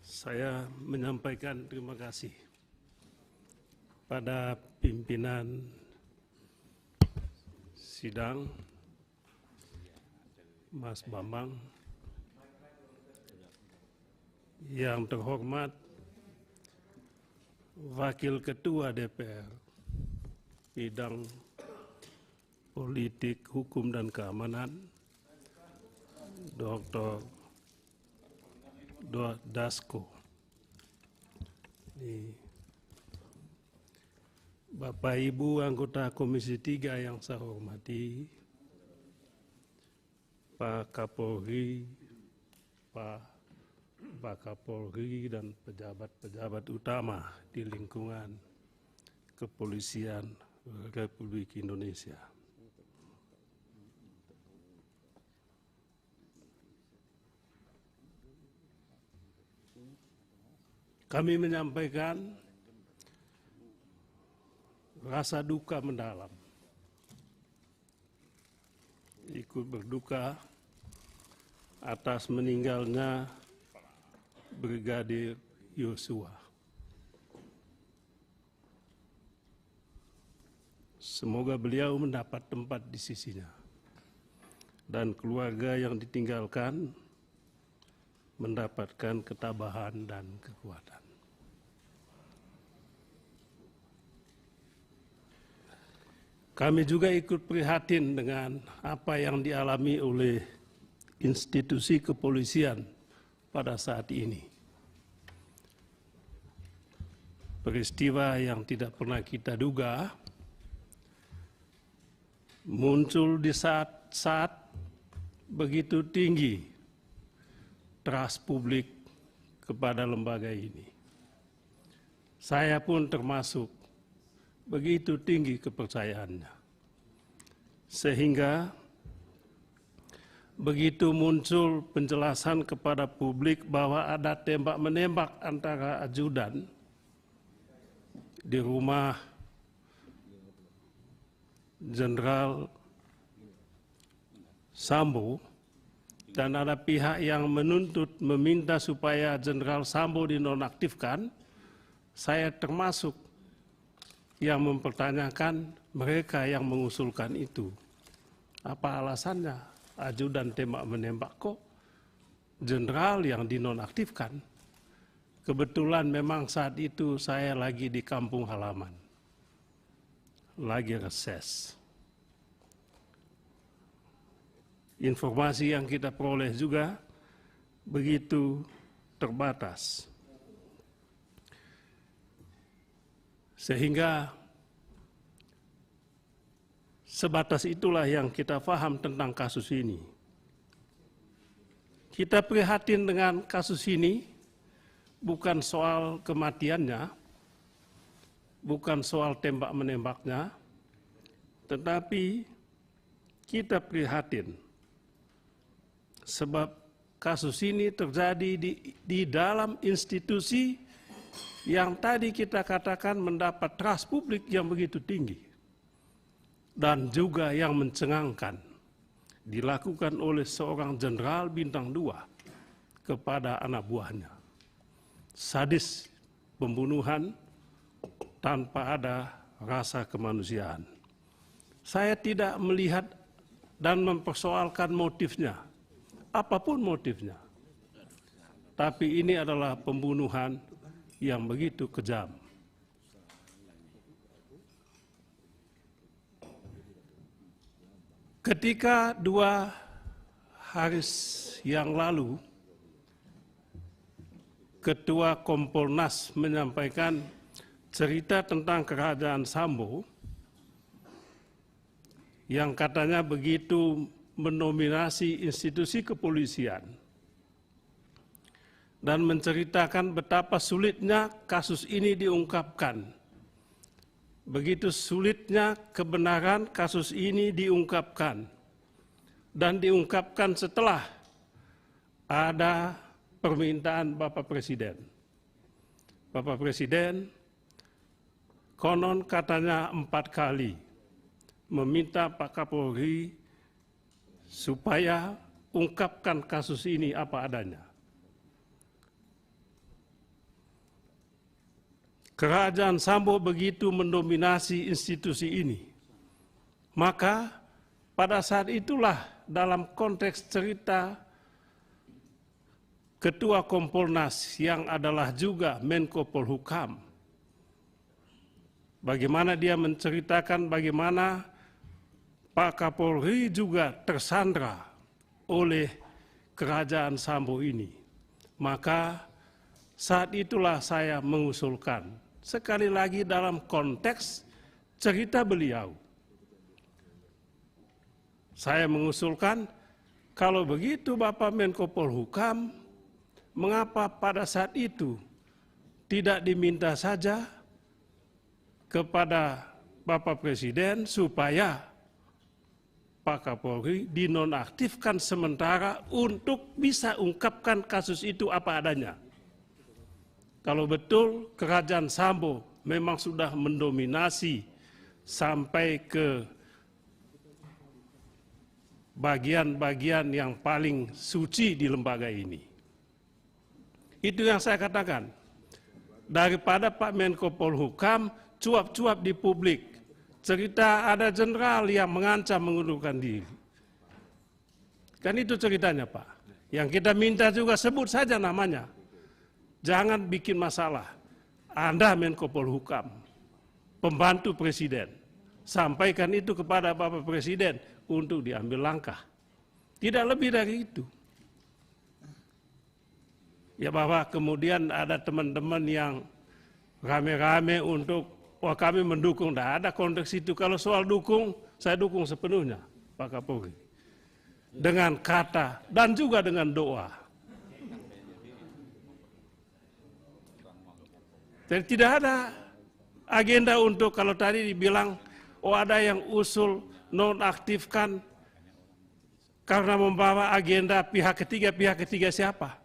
Saya menyampaikan terima kasih pada pimpinan sidang, Mas Bambang, yang terhormat Wakil Ketua DPR bidang politik, hukum, dan keamanan, Dr. Dasko. Bapak Ibu anggota Komisi 3 yang saya hormati, Pak Kapolri, Pak Kapolri dan pejabat-pejabat utama di lingkungan Kepolisian Republik Indonesia. Kami menyampaikan rasa duka mendalam, ikut berduka atas meninggalnya Brigadir Yosua. Semoga beliau mendapat tempat di sisinya dan keluarga yang ditinggalkan mendapatkan ketabahan dan kekuatan. Kami juga ikut prihatin dengan apa yang dialami oleh institusi kepolisian pada saat ini. Peristiwa yang tidak pernah kita duga muncul di saat begitu tinggi trust publik kepada lembaga ini. Saya pun termasuk begitu tinggi kepercayaannya. Sehingga begitu muncul penjelasan kepada publik bahwa ada tembak-menembak antara ajudan di rumah Jenderal Sambo, dan ada pihak yang meminta supaya Jenderal Sambo dinonaktifkan, saya termasuk yang mempertanyakan mereka yang mengusulkan itu. Apa alasannya? Ajudan tembak menembak kok jenderal yang dinonaktifkan. Kebetulan memang saat itu saya lagi di kampung halaman, lagi reses. Informasi yang kita peroleh juga begitu terbatas. Sehingga sebatas itulah yang kita paham tentang kasus ini. Kita prihatin dengan kasus ini bukan soal kematiannya, bukan soal tembak-menembaknya, tetapi kita prihatin sebab kasus ini terjadi di dalam institusi yang tadi kita katakan mendapat trust publik yang begitu tinggi dan juga yang mencengangkan dilakukan oleh seorang jenderal bintang 2 kepada anak buahnya. Sadis, pembunuhan tanpa ada rasa kemanusiaan. Saya tidak melihat dan mempersoalkan motifnya, apapun motifnya. Tapi ini adalah pembunuhan yang begitu kejam. Ketika 2 hari yang lalu, Ketua Kompolnas menyampaikan cerita tentang kerajaan Sambo yang katanya begitu mendominasi institusi kepolisian dan menceritakan betapa sulitnya kasus ini diungkapkan. Begitu sulitnya kebenaran kasus ini diungkapkan dan diungkapkan setelah ada permintaan Bapak Presiden. Bapak Presiden konon katanya 4 kali meminta Pak Kapolri supaya ungkapkan kasus ini apa adanya. Kerajaan Sambo begitu mendominasi institusi ini. Maka pada saat itulah dalam konteks cerita Ketua Kompolnas yang adalah juga Menko Polhukam, bagaimana dia menceritakan bagaimana Pak Kapolri juga tersandra oleh kerajaan Sambo ini. Maka saat itulah saya mengusulkan, sekali lagi dalam konteks cerita beliau, saya mengusulkan, kalau begitu Bapak Menko Polhukam, mengapa pada saat itu tidak diminta saja kepada Bapak Presiden supaya Pak Kapolri dinonaktifkan sementara untuk bisa ungkapkan kasus itu apa adanya. Kalau betul kerajaan Sambo memang sudah mendominasi sampai ke bagian-bagian yang paling suci di lembaga ini. Itu yang saya katakan. Daripada Pak Menko Polhukam cuap-cuap di publik, cerita ada jenderal yang mengancam mengundurkan diri. Kan itu ceritanya Pak. Yang kita minta juga sebut saja namanya. Jangan bikin masalah. Anda Menko Polhukam, pembantu Presiden, sampaikan itu kepada Bapak Presiden untuk diambil langkah. Tidak lebih dari itu. Ya bahwa kemudian ada teman-teman yang rame-rame untuk, wah kami mendukung, tidak ada konteks itu. Kalau soal dukung, saya dukung sepenuhnya Pak Kapolri. Dengan kata dan juga dengan doa. Jadi tidak ada agenda untuk, kalau tadi dibilang, oh ada yang usul nonaktifkan karena membawa agenda pihak ketiga siapa?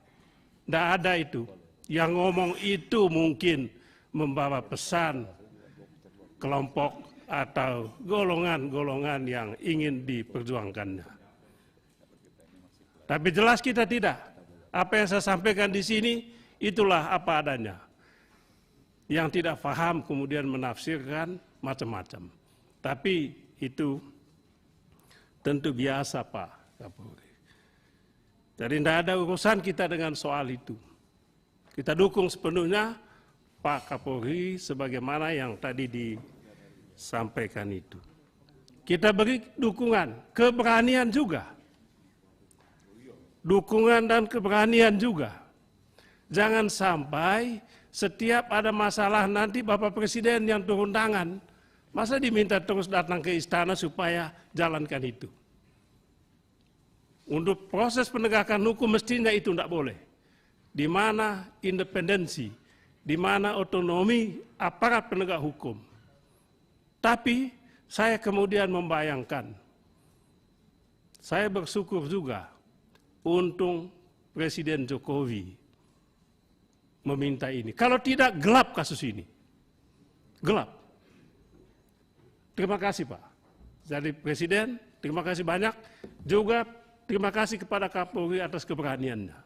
Tidak ada itu. Yang ngomong itu mungkin membawa pesan kelompok atau golongan-golongan yang ingin diperjuangkannya. Tapi jelas kita tidak. Apa yang saya sampaikan di sini, itulah apa adanya. Yang tidak paham kemudian menafsirkan macam-macam. Tapi itu tentu biasa Pak Kapolri. Jadi tidak ada urusan kita dengan soal itu. Kita dukung sepenuhnya Pak Kapolri sebagaimana yang tadi disampaikan itu. Kita beri dukungan, keberanian juga. Dukungan dan keberanian juga. Jangan sampai setiap ada masalah nanti Bapak Presiden yang turun tangan, masa diminta terus datang ke istana supaya jalankan itu. Untuk proses penegakan hukum mestinya itu tidak boleh. Di mana independensi, di mana otonomi aparat penegak hukum. Tapi saya kemudian membayangkan, saya bersyukur juga untung Presiden Jokowi meminta ini. Kalau tidak, gelap kasus ini. Gelap. Terima kasih Pak. Jadi Presiden, terima kasih banyak. Juga terima kasih kepada Kapolri atas keberaniannya.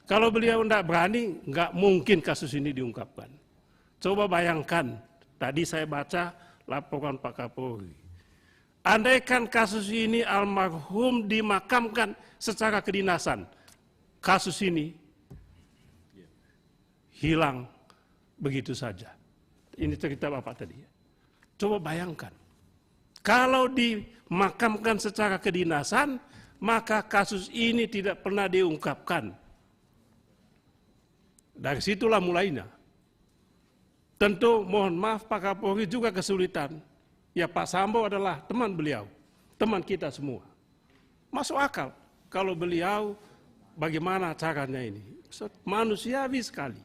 Kalau beliau tidak berani, nggak mungkin kasus ini diungkapkan. Coba bayangkan, tadi saya baca laporan Pak Kapolri. Andaikan kasus ini almarhum dimakamkan secara kedinasan, kasus ini hilang begitu saja. Ini cerita Bapak tadi. Coba bayangkan, kalau dimakamkan secara kedinasan, maka kasus ini tidak pernah diungkapkan. Dari situlah mulainya. Tentu mohon maaf Pak Kapolri juga kesulitan. Ya Pak Sambo adalah teman beliau, teman kita semua. Masuk akal kalau beliau bagaimana caranya ini. Manusiawi sekali.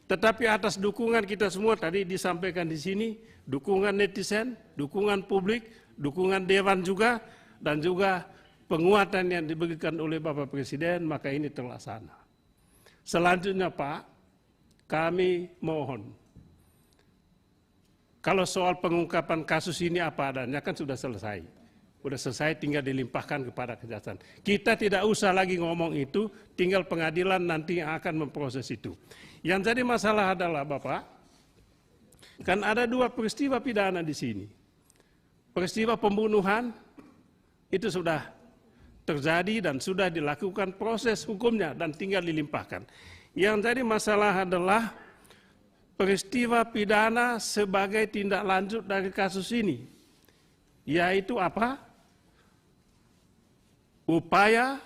Tetapi atas dukungan kita semua tadi disampaikan di sini, dukungan netizen, dukungan publik, dukungan dewan juga, dan juga penguatan yang diberikan oleh Bapak Presiden, maka ini terlaksana. Selanjutnya Pak, kami mohon, kalau soal pengungkapan kasus ini apa adanya kan sudah selesai. Udah selesai, tinggal dilimpahkan kepada kejaksaan. Kita tidak usah lagi ngomong itu, tinggal pengadilan nanti yang akan memproses itu. Yang jadi masalah adalah Bapak, kan ada dua peristiwa pidana di sini. Peristiwa pembunuhan itu sudah terjadi dan sudah dilakukan proses hukumnya dan tinggal dilimpahkan. Yang jadi masalah adalah peristiwa pidana sebagai tindak lanjut dari kasus ini, yaitu apa? Upaya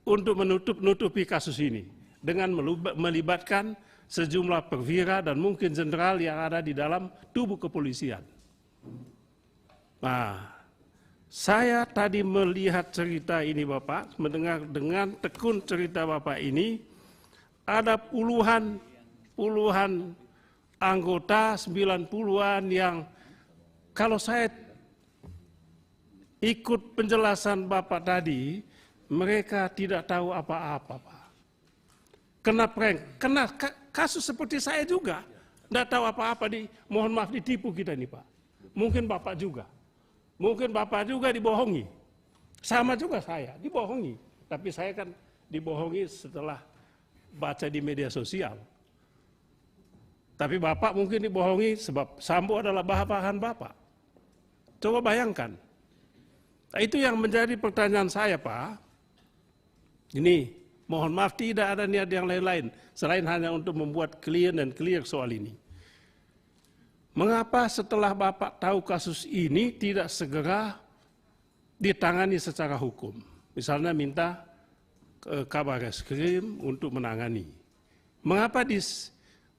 untuk menutupi kasus ini dengan melibatkan sejumlah perwira dan mungkin jenderal yang ada di dalam tubuh kepolisian. Nah, saya tadi melihat cerita ini Bapak, mendengar dengan tekun cerita Bapak ini, ada puluhan anggota 90-an yang kalau saya ikut penjelasan Bapak tadi, mereka tidak tahu apa-apa, Pak. Kena prank, kena kasus seperti saya juga. Tidak tahu apa-apa, mohon maaf ditipu kita ini, Pak. Mungkin Bapak juga. Mungkin Bapak juga dibohongi. Sama juga saya, dibohongi. Tapi saya kan dibohongi setelah baca di media sosial. Tapi Bapak mungkin dibohongi sebab Sambo adalah bahan Bapak. Coba bayangkan. Nah, itu yang menjadi pertanyaan saya, Pak. Ini, mohon maaf tidak ada niat yang lain-lain selain hanya untuk membuat clear soal ini. Mengapa setelah Bapak tahu kasus ini tidak segera ditangani secara hukum? Misalnya minta ke Kabareskrim untuk menangani.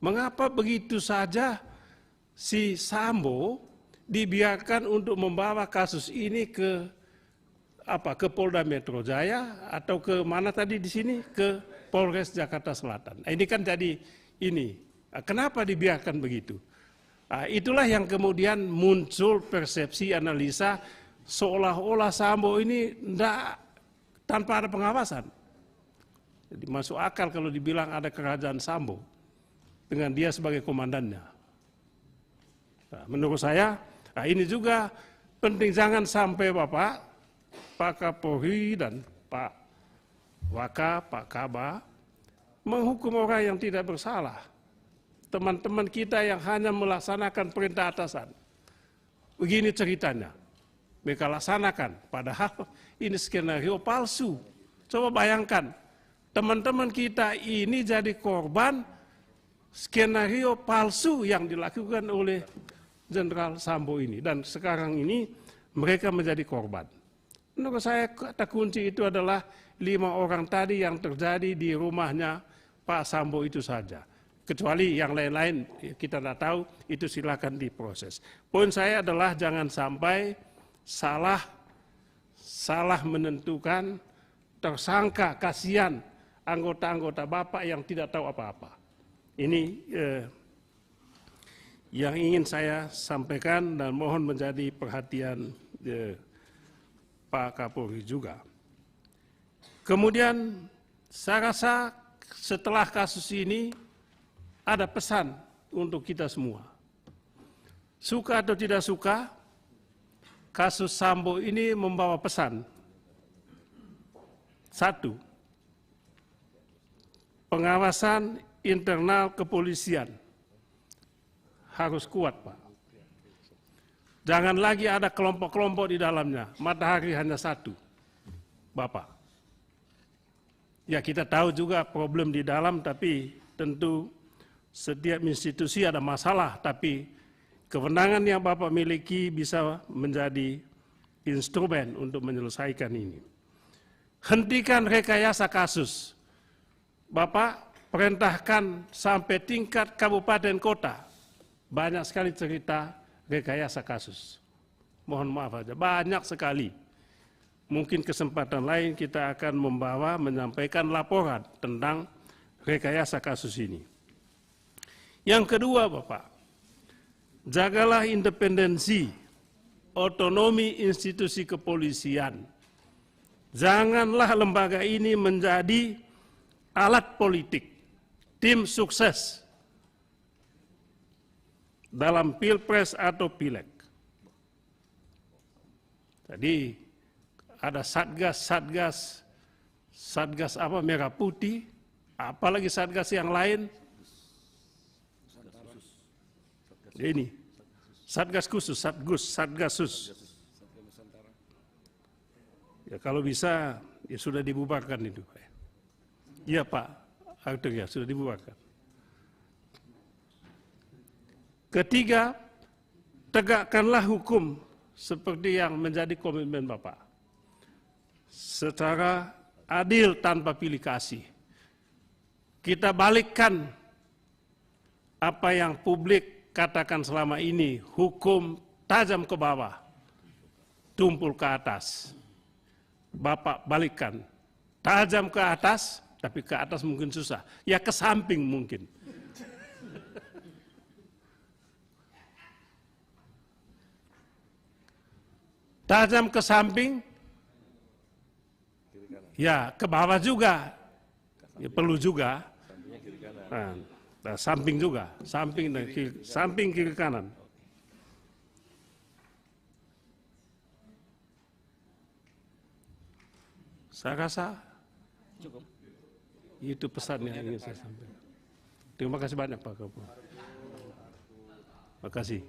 Mengapa begitu saja si Sambo dibiarkan untuk membawa kasus ini ke Polda Metro Jaya atau ke mana tadi di sini, ke Polres Jakarta Selatan. Nah, ini kan jadi ini. Kenapa dibiarkan begitu? Nah, itulah yang kemudian muncul persepsi analisa seolah-olah Sambo ini tanpa ada pengawasan. Jadi masuk akal kalau dibilang ada kerajaan Sambo dengan dia sebagai komandannya. Nah, menurut saya, ini juga penting, jangan sampai Bapak, Pak Kapolri dan Pak Waka, Pak Kaba menghukum orang yang tidak bersalah. Teman-teman kita yang hanya melaksanakan perintah atasan. Begini ceritanya, mereka laksanakan, padahal ini skenario palsu. Coba bayangkan, teman-teman kita ini jadi korban skenario palsu yang dilakukan oleh Jenderal Sambo ini. Dan sekarang ini mereka menjadi korban. Menurut saya kata kunci itu adalah 5 orang tadi yang terjadi di rumahnya Pak Sambo itu saja. Kecuali yang lain-lain kita tidak tahu, itu silakan diproses. Poin saya adalah jangan sampai salah menentukan tersangka, kasihan anggota-anggota Bapak yang tidak tahu apa-apa. Ini yang ingin saya sampaikan dan mohon menjadi perhatian Pak Kapolri juga. Kemudian saya rasa setelah kasus ini ada pesan untuk kita semua. Suka atau tidak suka, kasus Sambo ini membawa pesan. 1. Pengawasan internal kepolisian harus kuat, Pak. Jangan lagi ada kelompok-kelompok di dalamnya. Matahari hanya satu, Bapak. Ya, kita tahu juga problem di dalam, tapi tentu setiap institusi ada masalah, tapi kewenangan yang Bapak miliki bisa menjadi instrumen untuk menyelesaikan ini. Hentikan rekayasa kasus. Bapak perintahkan sampai tingkat kabupaten kota. Banyak sekali cerita rekayasa kasus. Mohon maaf aja, banyak sekali. Mungkin kesempatan lain kita akan menyampaikan laporan tentang rekayasa kasus ini. Yang kedua, Bapak, jagalah independensi, otonomi institusi kepolisian. Janganlah lembaga ini menjadi alat politik, tim sukses dalam pilpres atau pileg. Jadi ada satgas apa merah putih, apalagi satgas yang lain. Ini satgas khusus, satgasus. Ya kalau bisa ya sudah dibubarkan itu. Iya Pak Aktor, ya sudah dibubarkan. Ketiga, tegakkanlah hukum seperti yang menjadi komitmen Bapak. Secara adil tanpa pilih kasih. Kita balikkan apa yang publik katakan selama ini, hukum tajam ke bawah, tumpul ke atas. Bapak balikkan, tajam ke atas, tapi ke atas mungkin susah. Ya ke samping mungkin. Tajam ke samping, ya ke bawah juga, ya perlu juga. Nah, samping juga, samping kiri kanan. Saya rasa cukup. Itu pesan yang ingin saya sampaikan. Terima kasih banyak Pak Kapolri. Terima kasih.